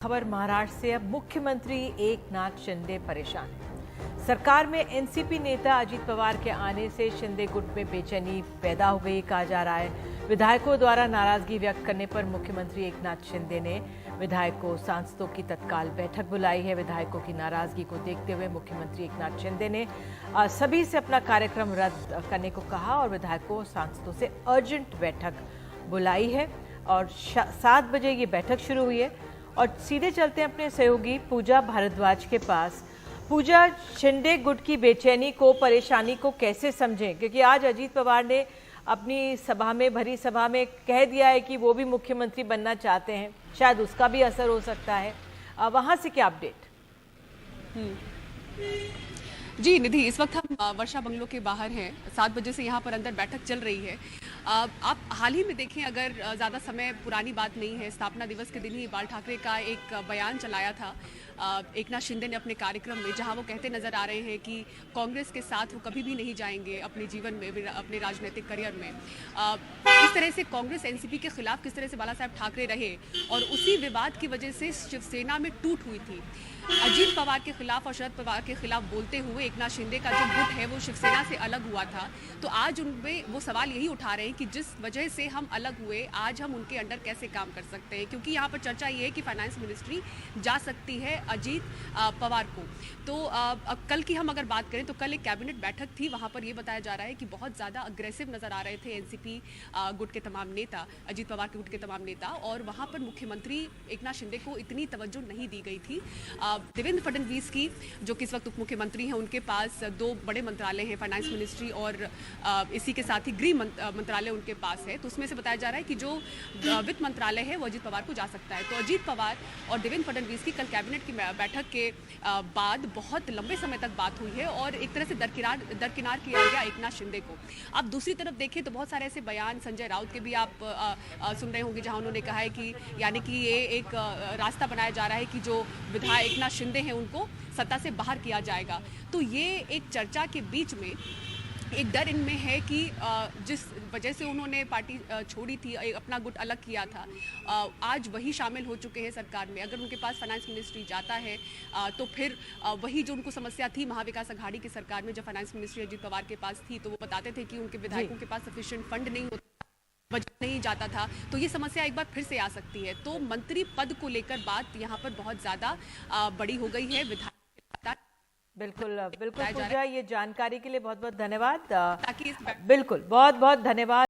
खबर महाराष्ट्र से। अब मुख्यमंत्री एकनाथ शिंदे परेशान हैं। सरकार में एनसीपी नेता अजीत पवार के आने से शिंदे गुट में बेचैनी पैदा हो गई कहा जा रहा है। विधायकों द्वारा नाराजगी व्यक्त करने पर मुख्यमंत्री एकनाथ शिंदे ने विधायकों सांसदों की तत्काल बैठक बुलाई है। विधायकों की नाराजगी को देखते हुए मुख्यमंत्री एकनाथ शिंदे ने सभी से अपना कार्यक्रम रद्द करने को कहा और विधायकों सांसदों से अर्जेंट बैठक बुलाई है और 7 बजे ये बैठक शुरू हुई है। और सीधे चलते हैं अपने सहयोगी पूजा भारद्वाज के पास। पूजा, शिंदे गुट की बेचैनी को, परेशानी को कैसे समझें, क्योंकि आज अजीत पवार ने अपनी सभा में, भरी सभा में कह दिया है कि वो भी मुख्यमंत्री बनना चाहते हैं, शायद उसका भी असर हो सकता है। वहां से क्या अपडेट? जी निधि, इस वक्त हम वर्षा बंगलो के बाहर हैं। 7 बजे से यहाँ पर अंदर बैठक चल रही है। आप हाल ही में देखें, अगर ज़्यादा समय पुरानी बात नहीं है, स्थापना दिवस के दिन ही बाल ठाकरे का एक बयान चलाया था एकनाथ शिंदे ने अपने कार्यक्रम में, जहां वो कहते नजर आ रहे हैं कि कांग्रेस के साथ वो कभी भी नहीं जाएंगे अपने जीवन में, अपने राजनीतिक करियर में। इस तरह से कांग्रेस एनसीपी के खिलाफ किस तरह से बाला साहब ठाकरे रहे और उसी विवाद की वजह से शिवसेना में टूट हुई थी। अजीत पवार के खिलाफ और शरद पवार के खिलाफ बोलते हुए एकनाथ शिंदे का जो गुट है वो शिवसेना से अलग हुआ था। तो आज उनमें वो सवाल यही उठा रहे हैं कि जिस वजह से हम अलग हुए, आज हम उनके अंडर कैसे काम कर सकते हैं, क्योंकि यहाँ पर चर्चा ये है कि फाइनेंस मिनिस्ट्री जा सकती है अजीत पवार को। तो कल की हम अगर बात करें तो कल एक कैबिनेट बैठक थी, वहाँ पर ये बताया जा रहा है कि बहुत ज़्यादा अग्रेसिव नजर आ रहे थे एनसीपी गुट के तमाम नेता, अजीत पवार के गुट के तमाम नेता, और वहाँ पर मुख्यमंत्री एकनाथ शिंदे को इतनी तवज्जो नहीं दी गई थी। देवेंद्र फडणवीस की, जो कि इस वक्त उप मुख्यमंत्री हैं, उनके पास 2 बड़े मंत्रालय हैं, फाइनेंस मिनिस्ट्री और इसी के साथ ही गृह मंत्रालय उनके पास है। तो उसमें से बताया जा रहा है कि जो वित्त मंत्रालय है वो अजीत पवार को जा सकता है। तो अजीत पवार और देवेंद्र फडणवीस की कल कैबिनेट की बैठक के बाद बहुत लंबे समय तक बात हुई है और एक तरह से दरकिनार किया गया एकनाथ शिंदे को। अब दूसरी तरफ देखें तो बहुत सारे ऐसे बयान संजय राउत के भी आप सुन रहे होंगे, जहां उन्होंने कहा है कि यानी कि ये एक रास्ता बनाया जा रहा है कि जो विधायक एकनाथ शिंदे हैं उनको सत्ता से बाहर किया जाएगा। तो ये एक चर्चा के बीच में एक डर इनमें है कि जिस वजह से उन्होंने पार्टी छोड़ी थी, अपना गुट अलग किया था, आज वही शामिल हो चुके हैं सरकार में। अगर उनके पास फाइनेंस मिनिस्ट्री जाता है तो फिर वही जो उनको समस्या थी महाविकास अघाड़ी की सरकार में, जब फाइनेंस मिनिस्ट्री अजीत पवार के पास थी तो वो बताते थे कि उनके विधायकों के पास सफिशिएंट फंड नहीं होता, बजट नहीं जाता था, तो ये समस्या एक बार फिर से आ सकती है। तो मंत्री पद को लेकर बात यहाँ पर बहुत ज़्यादा बड़ी हो गई है। विधायक बिल्कुल बिल्कुल पूजा, ये जानकारी के लिए बहुत बहुत धन्यवाद। ताकि बिल्कुल बहुत बहुत धन्यवाद।